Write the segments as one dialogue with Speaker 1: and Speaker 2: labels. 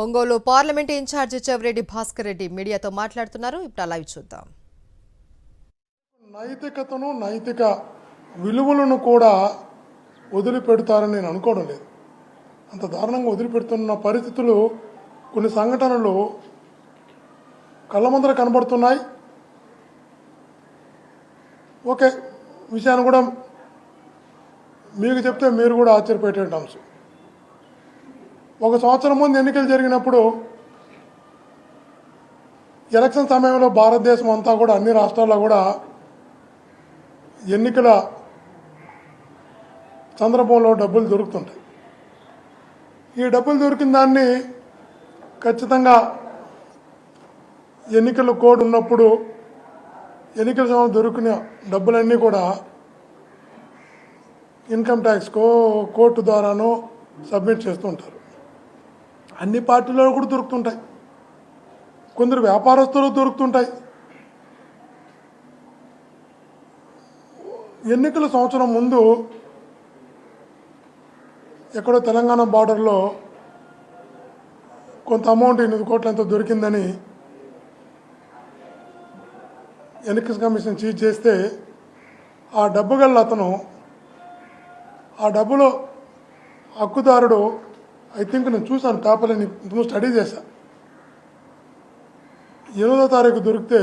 Speaker 1: Ongole parliament incharge Chevireddy Bhaskar Reddy మీడియాతో మాట్లాడుతున్నారు. ఇప్పుడు లైవ్ చూద్దాం.
Speaker 2: నైతికతను నైతిక విలువలను కూడా వదిలిపెడతారని నేను అనుకోవడం లేదు. అంత దారుణంగా వదిలిపెడుతున్న పరిస్థితులు కొన్ని సంఘటనలు కళ్ళ ముందర కనబడుతున్నాయి. ఓకే, విషయాన్ని కూడా మీకు చెప్తే మీరు కూడా ఆశ్చర్యపోయేట అంశం. ఒక సంవత్సరం ముందు ఎన్నికలు జరిగినప్పుడు ఎలక్షన్ సమయంలో భారతదేశం అంతా కూడా అన్ని రాష్ట్రాల్లో కూడా ఎన్నికల సందర్భంలో డబ్బులు దొరుకుతుంటాయి. ఈ డబ్బులు దొరికిన దాన్ని ఖచ్చితంగా ఎన్నికల కోడ్ ఉన్నప్పుడు ఎన్నికల సమయంలో దొరికిన డబ్బులన్నీ కూడా ఇన్కమ్ ట్యాక్స్ కోర్టు ద్వారానో సబ్మిట్ చేస్తూ ఉంటారు. అన్ని పార్టీలలో కూడా దొరుకుతుంటాయి, కొందరు వ్యాపారస్తులు దొరుకుతుంటాయి. ఎన్నికల సంవత్సరం ముందు ఎక్కడో తెలంగాణ బార్డర్లో కొంత అమౌంట్ 8 కోట్ల ఎంతో దొరికిందని ఎన్నికల కమిషన్ చీజ్ చేస్తే ఆ డబ్బు గల అతను ఆ డబ్బులో హక్కుదారుడు ఐ థింక్ నేను చూశాను, పేపర్లని స్టడీ చేశాను. 8వ తారీఖు దొరికితే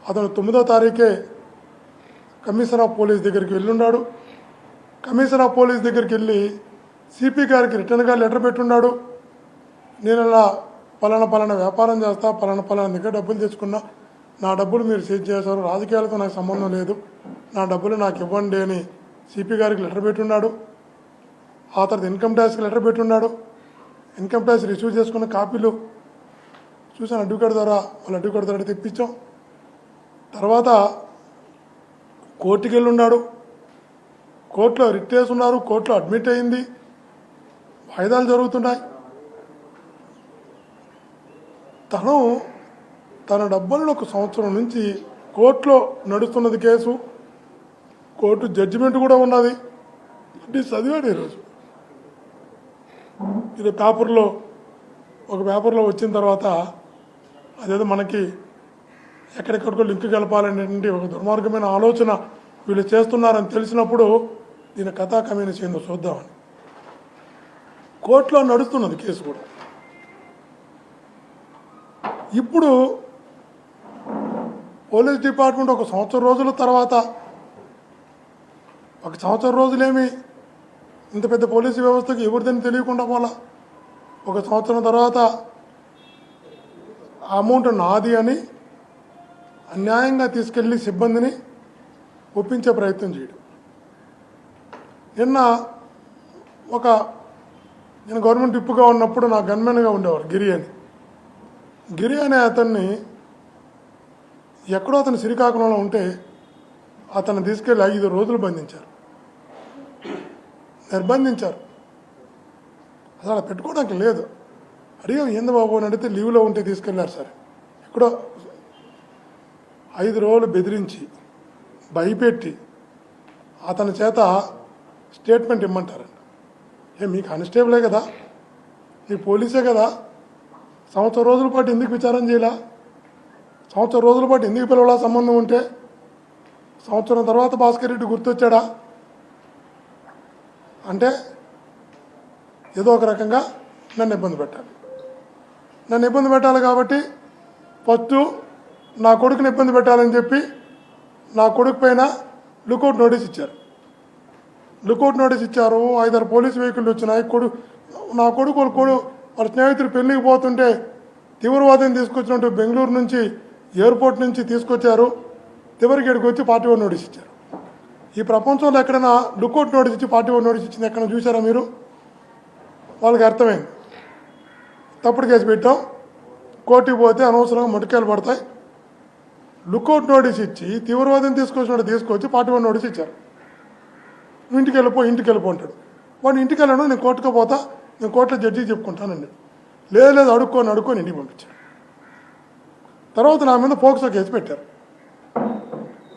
Speaker 2: అతను 9వ తారీఖే కమిషనర్ ఆఫ్ పోలీస్ దగ్గరికి వెళ్ళున్నాడు. కమిషనర్ ఆఫ్ పోలీస్ దగ్గరికి వెళ్ళి సిపి గారికి రిటర్న్గా లెటర్ పెట్టున్నాడు. నేను అలా పలానా వ్యాపారం చేస్తా, పలానా దగ్గర డబ్బులు తెచ్చుకున్నా, నా డబ్బులు మీరు సీజ్ చేశారు, రాజకీయాలతో నాకు సంబంధం లేదు, నా డబ్బులు నాకు ఇవ్వండి అని సిపి గారికి లెటర్ పెట్టున్నాడు. ఆ తర్వాత ఇన్కమ్ ట్యాక్స్కి లెటర్ పెట్టున్నాడు. ఇన్కమ్ ట్యాక్స్ రిసీవ్ చేసుకున్న కాపీలు చూసాను అడ్వకేట్ ద్వారా, వాళ్ళ అడ్వకేట్ ద్వారా తెప్పించాం. తర్వాత కోర్టుకి వెళ్ళున్నాడు, కోర్టులో రిట్ వేసున్నారు, కోర్టులో అడ్మిట్ అయింది, వాయిదాలు జరుగుతున్నాయి. తన డబ్బులను 1 సంవత్సరం నుంచి కోర్టులో నడుస్తున్నది కేసు, కోర్టు జడ్జిమెంట్ కూడా ఉన్నది. అంటే చదివాడు ఈరోజు ఇది ఒక పేపర్లో వచ్చిన తర్వాత అదేదో మనకి ఎక్కడెక్కడికో లింక్ కలపాలనేటువంటి ఒక దుర్మార్గమైన ఆలోచన వీళ్ళు చేస్తున్నారని తెలిసినప్పుడు దీని కథా కమ్యూనిస్ ఏందో చూద్దామని కోర్టులో నడుస్తున్నది కేసు కూడా. ఇప్పుడు పోలీస్ డిపార్ట్మెంట్ 1 సంవత్సరం రోజుల తర్వాత, 1 సంవత్సరం రోజులేమి ఇంత పెద్ద పోలీసు వ్యవస్థకు ఎవరిదని తెలియకుండా పోలా, 1 సంవత్సరం తర్వాత ఆ అమౌంట్ నాది అని అన్యాయంగా తీసుకెళ్ళి సిబ్బందిని ఒప్పించే ప్రయత్నం చేయడం. నిన్న నేను గవర్నమెంట్ విప్పుగా ఉన్నప్పుడు నా గన్మెన్గా ఉండేవారు గిరి అనే అతన్ని ఎక్కడో అతను శ్రీకాకుళంలో ఉంటే అతన్ని తీసుకెళ్ళి 5 రోజులు నిర్బంధించారు. అసలు అలా పెట్టుకోవడానికి లేదు. అడిగాం ఏంది బాబు అని అడిగితే లీవ్లో ఉంటే తీసుకెళ్లారు. సరే, ఎక్కడో 5 రోజులు బెదిరించి భయపెట్టి అతని చేత స్టేట్మెంట్ ఇమ్మంటారంట. మీ కానిస్టేబులే కదా, మీ పోలీసే కదా, సంవత్సరం రోజుల పాటు ఎందుకు విచారం చేయాల, సంవత్సరం రోజుల పాటు ఎందుకు పిలవాలా, సంబంధం ఉంటే సంవత్సరం తర్వాత భాస్కర్ రెడ్డి గుర్తొచ్చాడా అంటే ఏదో ఒక రకంగా నన్ను ఇబ్బంది పెట్టాలి కాబట్టి ఫస్ట్ నా కొడుకుని ఇబ్బంది పెట్టాలని చెప్పి నా కొడుకు పైన లుకౌట్ నోటీస్ ఇచ్చారు. 5-6 పోలీసు వెహికల్ వచ్చినాయి. నా కొడుకు వాళ్ళ స్నేహితులు పెళ్ళికి పోతుంటే తీవ్రవాదం తీసుకొచ్చినట్టు బెంగళూరు నుంచి ఎయిర్పోర్ట్ నుంచి తీసుకొచ్చారు. తివరిగేడికి వచ్చి 41 నోటీస్ ఇచ్చారు. ఈ ప్రపంచంలో ఎక్కడైనా లుకౌట్ నోటీస్ ఇచ్చి 41 నోటీస్ ఇచ్చింది ఎక్కడైనా చూసారా మీరు? వాళ్ళకి అర్థమైంది, తప్పుడు కేసు పెట్టాం, కోర్టుకి పోతే అనవసరంగా మటుకాయలు పడతాయి. లుకౌట్ నోటీస్ ఇచ్చి తీవ్రవాదం తీసుకొచ్చి 41 నోటీస్ ఇచ్చారు. ఇంటికి వెళ్ళిపో అంటాడు. వాడు ఇంటికి వెళ్ళాడు, నేను కోర్టుకు పోతా, నేను కోర్టులో జడ్జికి చెప్పుకుంటానండి. లేదు అడుక్కొని ఇంటికి పంపించారు. తర్వాత నా మీద పోక్సో కేసు పెట్టారు.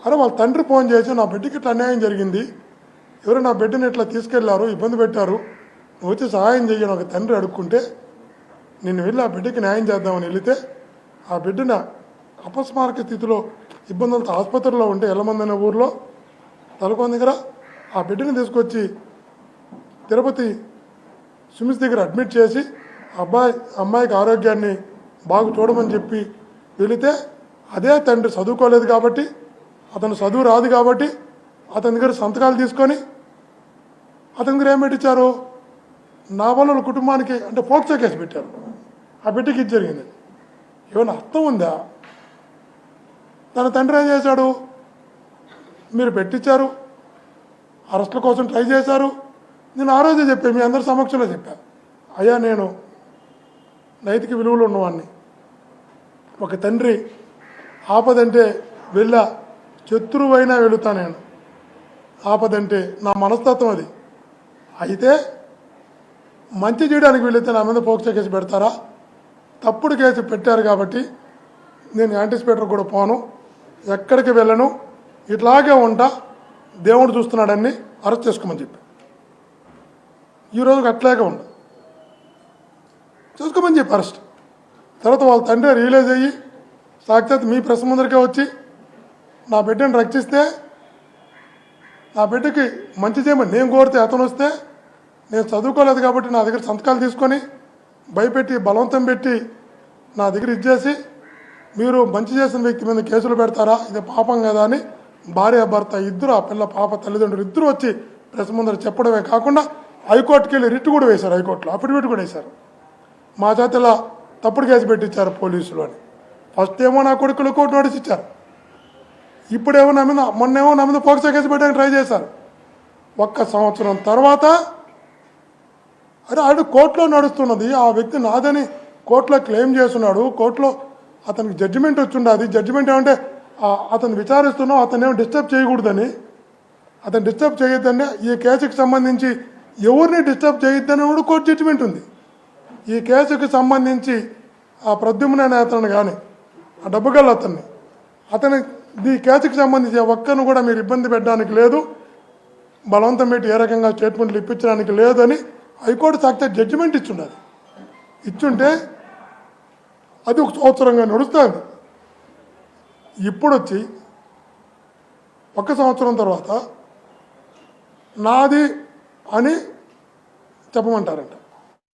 Speaker 2: అరే వాళ్ళ తండ్రి ఫోన్ చేసి నా బిడ్డకి ఇట్లా అన్యాయం జరిగింది, ఎవరు నా బిడ్డని ఇట్లా తీసుకెళ్లారు, ఇబ్బంది పెట్టారు, నువ్వు వచ్చి సహాయం చేయని ఒక తండ్రి అడుక్కుంటే నిన్ను వెళ్ళి ఆ బిడ్డకి న్యాయం చేద్దామని వెళితే ఆ బిడ్డన అపస్మారక స్థితిలో ఇబ్బందులతో ఆసుపత్రిలో ఉంటే ఎల్లమంది అనే ఊర్లో తలకోన దగ్గర ఆ బిడ్డని తీసుకొచ్చి తిరుపతి స్విమ్స్ దగ్గర అడ్మిట్ చేసి అమ్మాయికి ఆరోగ్యాన్ని బాగా చూడమని చెప్పి వెళితే అదే తండ్రి చదువుకోలేదు కాబట్టి అతను చదువు రాదు కాబట్టి అతని దగ్గర సంతకాలు తీసుకొని అతని దగ్గర ఏం పెట్టించారు నా వాళ్ళ కుటుంబానికి అంటే పోక్సో కేసు పెట్టారు ఆ బిడ్డకి ఇది జరిగింది ఏమైనా అర్థం ఉందా తన తండ్రి ఏం చేశాడు మీరు పెట్టించారు అరెస్టుల కోసం ట్రై చేశారు నేను ఆ రోజే చెప్పాను మీ అందరి సమక్షంలో చెప్పాను అయ్యా నేను నైతిక విలువలు ఉన్నవాడిని ఒక తండ్రి ఆపదంటే వెళ్ళా శత్రువైనా వెళుతా నేను ఆపదంటే నా మనస్తత్వం అది అయితే మంచి చేయడానికి వెళితే నా మీద పోక్సో కేసు పెడతారా తప్పుడు కేసు పెట్టారు కాబట్టి నేను యాంటిసిపేటర్ కూడా పోను ఎక్కడికి వెళ్ళను ఇట్లాగే ఉంటా దేవుడు చూస్తున్నాడని అరెస్ట్ చేసుకోమని చెప్పి ఈరోజుకి అట్లాగే ఉండు చేసుకోమని చెప్పి అరెస్ట్ తర్వాత వాళ్ళ తండ్రి రియలైజ్ అయ్యి సాక్షాత్ మీ ప్రెస్ ముందరికే వచ్చి నా బిడ్డను రక్షిస్తే నా బిడ్డకి మంచి చేయమని నేను కోరితే అతను వస్తే నేను చదువుకోలేదు కాబట్టి నా దగ్గర సంతకాలు తీసుకొని భయపెట్టి బలవంతం పెట్టి నా దగ్గర ఇచ్చేసి మీరు మంచి చేసిన వ్యక్తి మీద కేసులు పెడతారా ఇది పాపం కదా అని భార్య భర్త ఇద్దరు ఆ పిల్ల పాప తల్లిదండ్రులు ఇద్దరు వచ్చి ప్రెస్ ముందర చెప్పడమే కాకుండా హైకోర్టుకి వెళ్ళి రిట్ కూడా వేశారు హైకోర్టులో అఫిడవిట్ కూడా వేశారు మా చేత ఇలా తప్పుడు కేసు పెట్టించారు పోలీసులు అని ఫస్ట్ ఏమో నా కొడుకులు కోర్టు నోటీస్ ఇచ్చారు ఇప్పుడేమో నా మీద మొన్నేమో నా మీద పోక్సో కేసు పెట్టడానికి ట్రై చేశారు 1 సంవత్సరం తర్వాత అరే ఆడు కోర్టులో నడుస్తున్నది ఆ వ్యక్తి నాదని కోర్టులో క్లెయిమ్ చేస్తున్నాడు కోర్టులో అతనికి జడ్జిమెంట్ వచ్చిండదు జడ్జిమెంట్ ఏమంటే అతను విచారిస్తున్నావు అతను ఏమో డిస్టర్బ్ చేయకూడదని అతను డిస్టర్బ్ చేయొద్దని ఈ కేసుకి సంబంధించి ఎవరిని డిస్టర్బ్ చేయొద్దని కూడా కోర్టు జడ్జిమెంట్ ఉంది ఈ కేసుకి సంబంధించి ఆ ప్రద్యుమ్న అతను కానీ ఆ డబ్బుగల్ల అతని ఈ కేసుకి సంబంధించి ఒక్కరిని కూడా మీరు ఇబ్బంది పెట్టడానికి లేదు బలవంతం పెట్టి ఏ రకంగా స్టేట్మెంట్లు ఇప్పించడానికి లేదని హైకోర్టు సాక్షాత్ జడ్జిమెంట్ ఇచ్చుండదు ఇచ్చుంటే అది 1 సంవత్సరంగా నడుస్తుంది ఇప్పుడు వచ్చి 1 సంవత్సరం తర్వాత నాది అని చెప్పమంటారంట